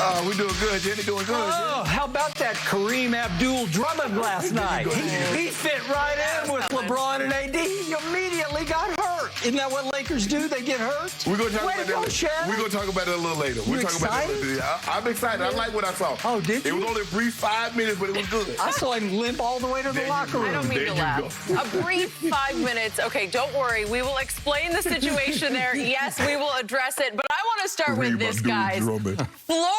Oh, we doing good, Jenny. Doing good. Oh, how about that Kareem Abdul-Drummond last night? He fit right in with LeBron and AD. He immediately got hurt. Isn't that what Lakers do? They get hurt? We're going to talk Way about to go, that. Shannon. We're going to talk about it a little later. We're talking about that later. I'm excited. I like what I saw. Oh, did you? It was only a brief 5 minutes, but it was good. I saw him limp all the way to the locker room. I don't mean to laugh. A brief 5 minutes. Okay, don't worry. We will explain the situation there. Yes, we will address it. But I want to start with this, guys. Florida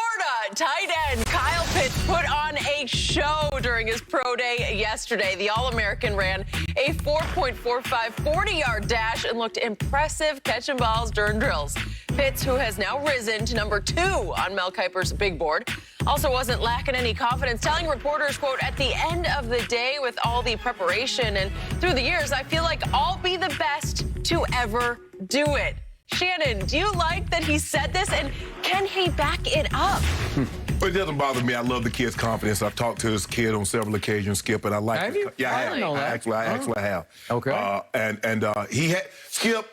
tight end Kyle Pitts put on a show during his pro day yesterday. The All-American ran a 4.45 40-yard dash and looked impressive catching balls during drills. Pitts, who has now risen to number 2 on Mel Kiper's big board, also wasn't lacking any confidence, telling reporters, quote, "At the end of the day, with all the preparation and through the years, I feel like I'll be the best to ever do it." Shannon, do you like that he said this, and can he back it up? It doesn't bother me. I love the kid's confidence. I've talked to this kid on several occasions, Skip, and I like it. Have you? Yeah, I have. know that. I actually have. Okay. And he had, Skip.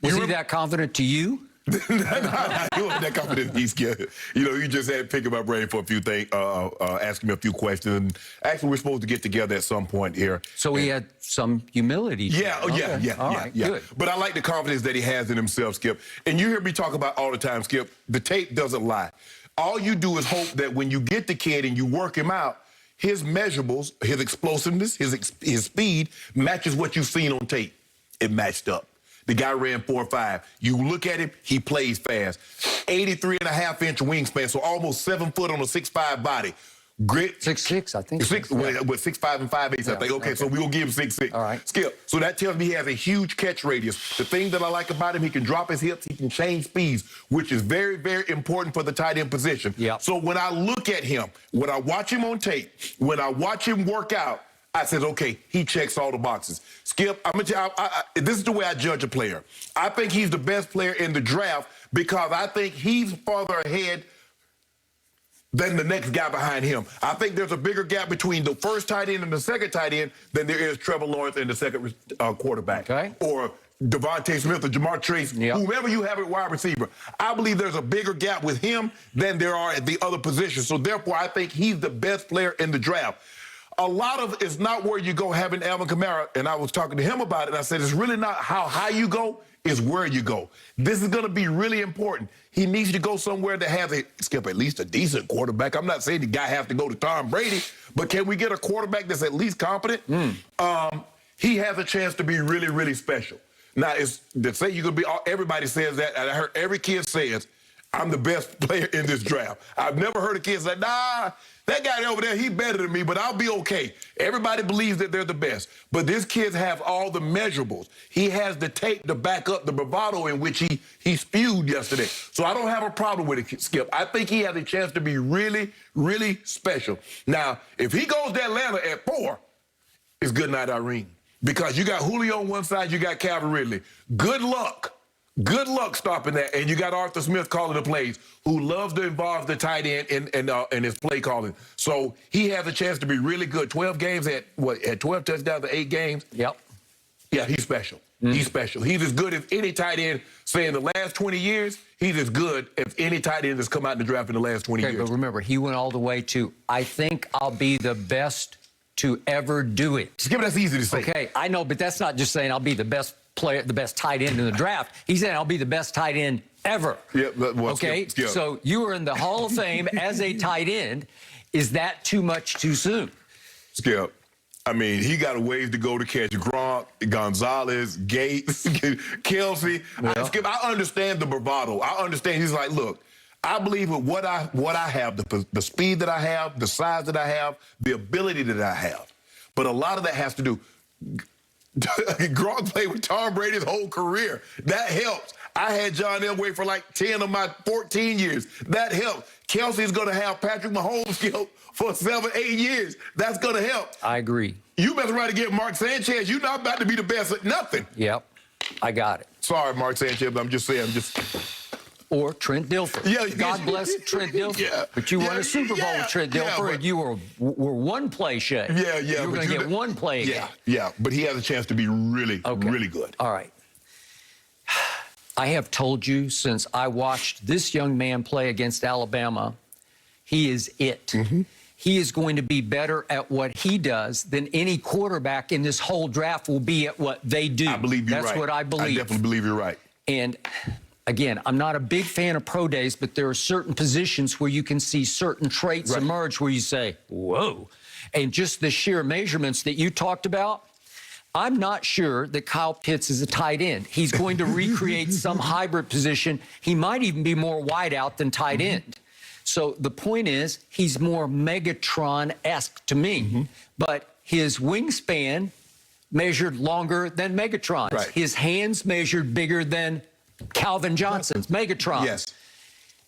Was he that confident to you? He wasn't that confident. He's scared. You know, you just had to pick my brain for a few things, ask me a few questions. Actually, we're supposed to get together at some point here. So he had some humility. Yeah, All right, yeah. good. But I like the confidence that he has in himself, Skip. And you hear me talk about all the time, Skip, the tape doesn't lie. All you do is hope that when you get the kid and you work him out, his measurables, his explosiveness, his speed matches what you've seen on tape. It matched up. The guy ran 4.5. You look at him, he plays fast. 83.5-inch wingspan, so almost 7 foot on a 6'5" body. Grit. 6'6", I think. 6'5" and 5'8", I think. Okay, so we will give him 6'6". All right. Skip. So that tells me he has a huge catch radius. The thing that I like about him, he can drop his hips, he can change speeds, which is very, very important for the tight end position. Yeah. So when I look at him, when I watch him on tape, when I watch him work out, I said, okay, he checks all the boxes. Skip, I'm gonna tell you, this is the way I judge a player. I think he's the best player in the draft because I think he's farther ahead than the next guy behind him. I think there's a bigger gap between the first tight end and the second tight end than there is Trevor Lawrence and the second quarterback. Okay. Or Devontae Smith or Jamar Chase, whomever you have at wide receiver. I believe there's a bigger gap with him than there are at the other positions. So therefore, I think he's the best player in the draft. A lot of it's not where you go having Alvin Kamara, and I was talking to him about it, and I said, it's really not how high you go, it's where you go. This is going to be really important. He needs to go somewhere that has Skip, at least a decent quarterback. I'm not saying the guy has to go to Tom Brady, but can we get a quarterback that's at least competent? He has a chance to be really, really special. Now, it's to say you're going to be, everybody says that, and I heard every kid says, I'm the best player in this draft. I've never heard a kid say, nah, that guy over there, he's better than me, but I'll be okay. Everybody believes that they're the best. But this kid has all the measurables. He has the tape to back up the bravado in which he spewed yesterday. So I don't have a problem with it, Skip. I think he has a chance to be really, really special. Now, if he goes to Atlanta at 4, it's good night, Irene. Because you got Julio on one side, you got Calvin Ridley. Good luck. Good luck stopping that. And you got Arthur Smith calling the plays, who loves to involve the tight end in his play calling. So he has a chance to be really good. 12 games at 12 touchdowns to 8 games? Yep. Yeah, he's special. He's special. He's as good as any tight end, say, in the last 20 years. He's as good as any tight end that's come out in the draft in the last 20 years. But remember, he went all the way to, I think I'll be the best to ever do it. Skip, that's easy to say. Okay, I know, but that's not just saying I'll be the best player, the best tight end in the draft. He's saying I'll be the best tight end ever. Yeah, well, okay, Skip. So you were in the Hall of Fame as a tight end. Is that too much too soon? Skip, I mean, he got a ways to go to catch Gronk, Gonzalez, Gates, Kelsey. Yeah. Skip, I understand the bravado. I understand. He's like, look, I believe with what I have, the speed that I have, the size that I have, the ability that I have. But a lot of that has to do. Gronk played with Tom Brady his whole career. That helps. I had John Elway for like 10 of my 14 years. That helps. Kelsey's going to have Patrick Mahomes for 7, 8 years. That's going to help. I agree. You better try to get Mark Sanchez. You're not about to be the best at nothing. Yep, I got it. Sorry, Mark Sanchez, but I'm just saying. Or Trent Dilfer. Yeah, God bless Trent Dilfer. Yeah. But you won a Super Bowl with Trent Dilfer, and you were one play shy. Yeah. You were going to get one play again. Yeah, but he has a chance to be really, really good. All right. I have told you since I watched this young man play against Alabama he is it. He is going to be better at what he does than any quarterback in this whole draft will be at what they do. I believe you're right. That's what I believe. I definitely believe you're right. And again, I'm not a big fan of pro days, but there are certain positions where you can see certain traits emerge where you say, whoa. And just the sheer measurements that you talked about, I'm not sure that Kyle Pitts is a tight end. He's going to recreate some hybrid position. He might even be more wide out than tight end. So the point is, he's more Megatron-esque to me. But his wingspan measured longer than Megatron's. His hands measured bigger than Calvin Johnson's, Megatron. Yes.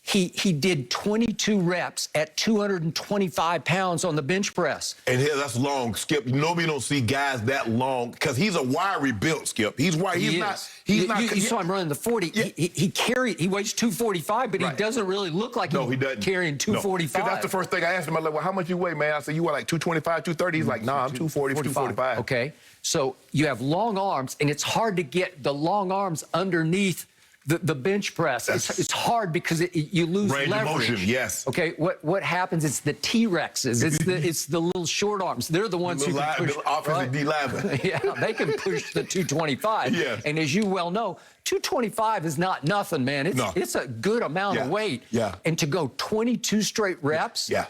He did 22 reps at 225 pounds on the bench press. And here, that's long, Skip. Nobody don't see guys that long because he's a wiry built, Skip. He's wiry. He's not. You saw him running the 40. He weighs 245, but he doesn't really look like he doesn't. Carrying 245. No. That's the first thing I asked him. I was like, well, how much you weigh, man? I said, you were like 225, 230. He's like, nah, I'm 240, 245. Okay. So you have long arms, and it's hard to get the long arms underneath the bench press. It's hard because you lose range leverage. of motion, yes. Okay, what happens? It's the T-Rexes. It's the little short arms. They're the ones who can push. Offensive D lineman. Yeah, they can push the 225. Yeah. And as you well know, 225 is not nothing, man. It's a good amount of weight. Yeah. And to go 22 straight reps. Yeah.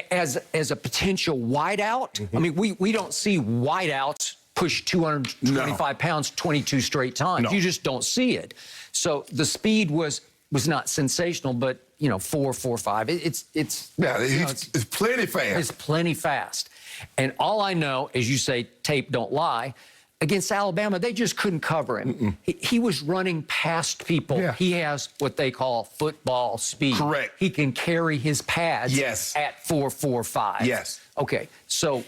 As a potential wideout. I mean, we don't see wideouts push 225 pounds 22 straight times. You just don't see it. So the speed was not sensational, but 4.45. It's plenty fast. It's plenty fast. And all I know, as you say, tape don't lie. Against Alabama, they just couldn't cover him. He was running past people. Yeah. He has what they call football speed. Correct. He can carry his pads at 4.45. Yes. Okay, so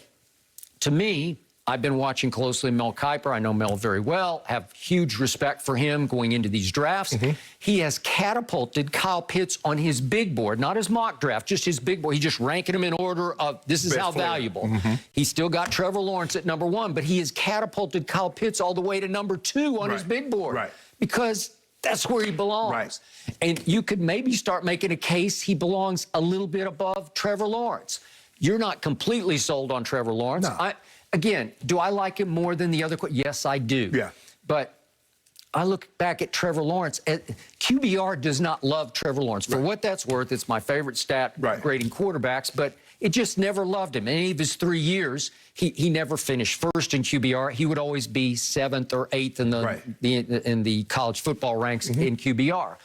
to me, I've been watching closely Mel Kiper. I know Mel very well, have huge respect for him going into these drafts. He has catapulted Kyle Pitts on his big board, not his mock draft, just his big board. He just ranking him in order of this is how valuable. He's still got Trevor Lawrence at number 1, but he has catapulted Kyle Pitts all the way to number 2 on his big board because that's where he belongs. And you could maybe start making a case he belongs a little bit above Trevor Lawrence. You're not completely sold on Trevor Lawrence. No. Again, do I like him more than the other? Yes, I do. Yeah. But I look back at Trevor Lawrence. QBR does not love Trevor Lawrence. For what that's worth, it's my favorite stat grading quarterbacks, but it just never loved him. In any of his 3 years, he never finished first in QBR. He would always be 7th or 8th in the college football ranks in QBR.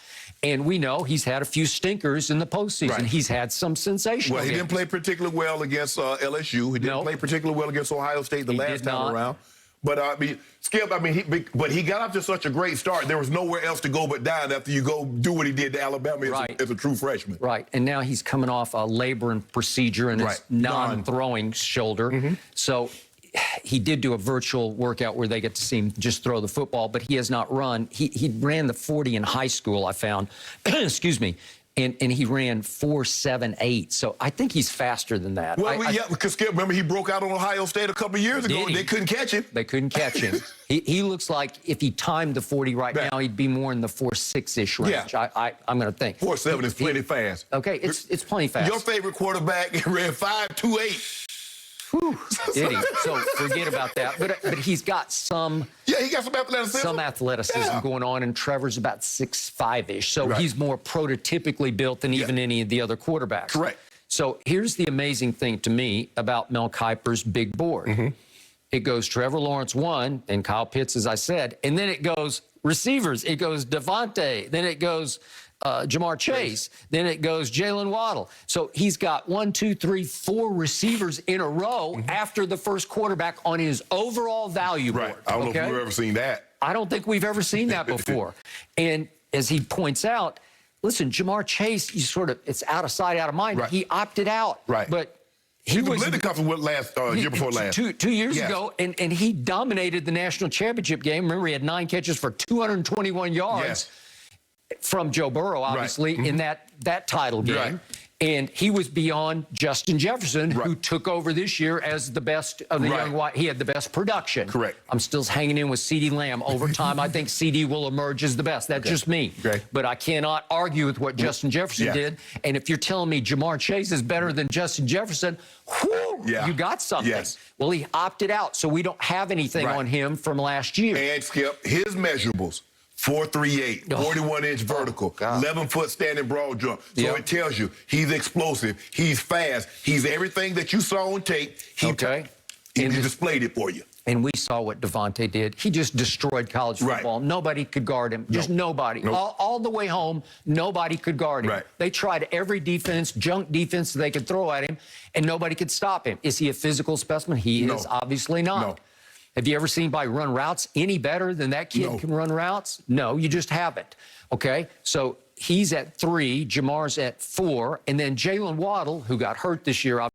And we know he's had a few stinkers in the postseason. He's had some sensational Well, he didn't play particularly well against LSU. He didn't play particularly well against Ohio State the last time around. But, Skip, he got off to such a great start. There was nowhere else to go but down after you go do what he did to Alabama as a true freshman. Right, and now he's coming off a labor and procedure in his non-throwing shoulder. So he did do a virtual workout where they get to see him just throw the football, but he has not run. He ran the 40 in high school, I found. Excuse me. And he ran 4.78. So I think he's faster than that. Well, because Skip, remember he broke out on Ohio State a couple of years ago and they couldn't catch him. They couldn't catch him. He looks like if he timed the 40 now, he'd be more in the 4.6-ish range. I'm going to think. 4.7 is plenty fast. Okay, it's plenty fast. Your favorite quarterback ran 5.28. Did he? So forget about that. But he's got some. Yeah, he got some athleticism. Some athleticism going on, and Trevor's about 6'5"-ish. So he's more prototypically built than even any of the other quarterbacks. Correct. So here's the amazing thing to me about Mel Kiper's big board. It goes Trevor Lawrence 1 and Kyle Pitts, as I said, and then it goes receivers. It goes Devontae. Then it goes Jamar Chase. Then it goes Jalen Waddle. So he's got 1, 2, 3, 4 receivers in a row after the first quarterback on his overall value board. I don't know if we've ever seen that. I don't think we've ever seen that before. And as he points out, listen, Jamar Chase, it's out of sight, out of mind. He opted out. But he was in the conference year before last. 2 years ago, and he dominated the national championship game. Remember, he had 9 catches for 221 yards. From Joe Burrow, obviously, in that title game. And he was beyond Justin Jefferson, who took over this year as the best of the young wide. He had the best production. Correct. I'm still hanging in with CeeDee Lamb. Over time, I think CeeDee will emerge as the best. That's just me. But I cannot argue with what Justin Jefferson did. And if you're telling me Jamar Chase is better than Justin Jefferson, whew, you got something. Well, he opted out, so we don't have anything on him from last year. And, Skip, his measurables. 4.38, 41-inch vertical, 11-foot standing broad jump. So it tells you he's explosive, he's fast, he's everything that you saw on tape. He displayed it for you. And we saw what Devontae did. He just destroyed college football. Nobody could guard him. Just nobody. All the way home, nobody could guard him. They tried every defense, junk defense they could throw at him, and nobody could stop him. Is he a physical specimen? He is obviously not. Have you ever seen anybody run routes any better than that kid can run routes? No, you just haven't. Okay, so he's at 3, Jamar's at 4, and then Jalen Waddle, who got hurt this year,